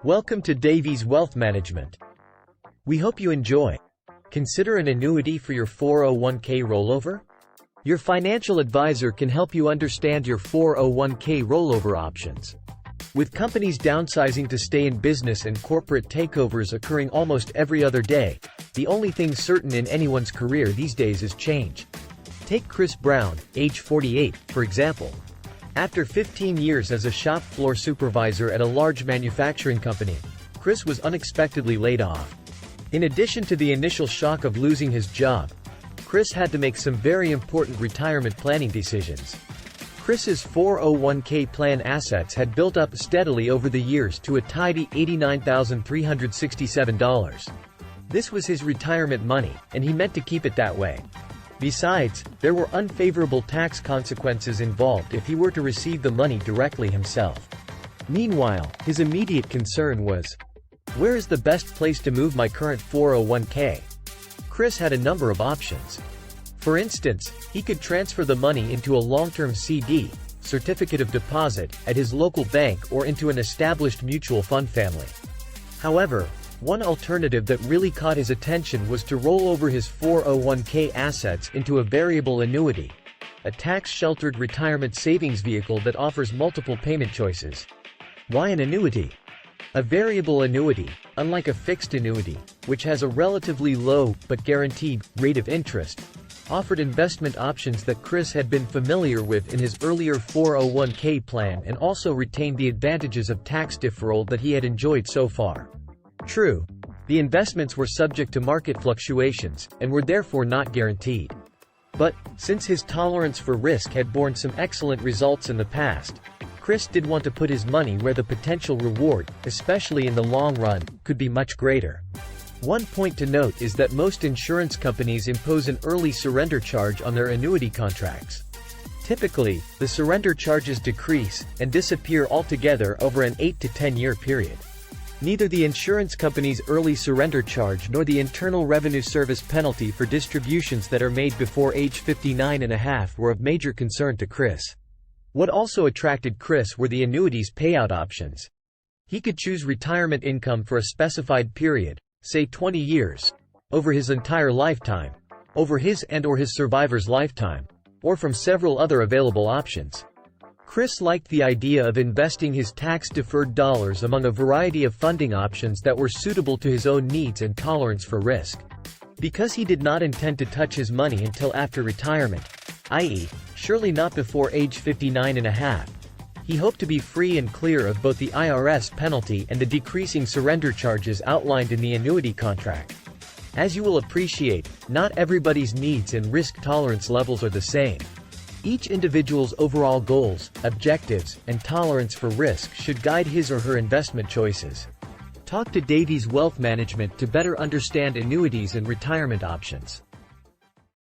Welcome to Davies Wealth Management. We hope you enjoy. Consider an annuity for your 401k rollover? Your financial advisor can help you understand your 401k rollover options. With companies downsizing to stay in business and corporate takeovers occurring almost every other day, the only thing certain in anyone's career these days is change. Take Chris Brown, age 48, for example. After 15 years as a shop floor supervisor at a large manufacturing company, Chris was unexpectedly laid off. In addition to the initial shock of losing his job, Chris had to make some very important retirement planning decisions. Chris's 401k plan assets had built up steadily over the years to a tidy $89,367. This was his retirement money, and he meant to keep it that way. Besides, there were unfavorable tax consequences involved if he were to receive the money directly himself. Meanwhile, his immediate concern was, where is the best place to move my current 401k? Chris had a number of options. For instance, he could transfer the money into a long-term CD, certificate of deposit, at his local bank or into an established mutual fund family. However, one alternative that really caught his attention was to roll over his 401k assets into a variable annuity, a tax-sheltered retirement savings vehicle that offers multiple payment choices. Why an annuity? A variable annuity, unlike a fixed annuity, which has a relatively low, but guaranteed, rate of interest, offered investment options that Chris had been familiar with in his earlier 401k plan and also retained the advantages of tax deferral that he had enjoyed so far. True, the investments were subject to market fluctuations, and were therefore not guaranteed. But, since his tolerance for risk had borne some excellent results in the past, Chris did want to put his money where the potential reward, especially in the long run, could be much greater. One point to note is that most insurance companies impose an early surrender charge on their annuity contracts. Typically, the surrender charges decrease and disappear altogether over an 8 to 10 year period. Neither the insurance company's early surrender charge nor the Internal Revenue Service penalty for distributions that are made before age 59.5 were of major concern to Chris. What also attracted Chris were the annuity's payout options. He could choose retirement income for a specified period, say 20 years, over his entire lifetime, over his and/or his survivor's lifetime, or from several other available options. Chris liked the idea of investing his tax-deferred dollars among a variety of funding options that were suitable to his own needs and tolerance for risk. Because he did not intend to touch his money until after retirement, i.e., surely not before age 59.5, he hoped to be free and clear of both the IRS penalty and the decreasing surrender charges outlined in the annuity contract. As you will appreciate, not everybody's needs and risk tolerance levels are the same. Each individual's overall goals, objectives, and tolerance for risk should guide his or her investment choices. Talk to Davies Wealth Management to better understand annuities and retirement options.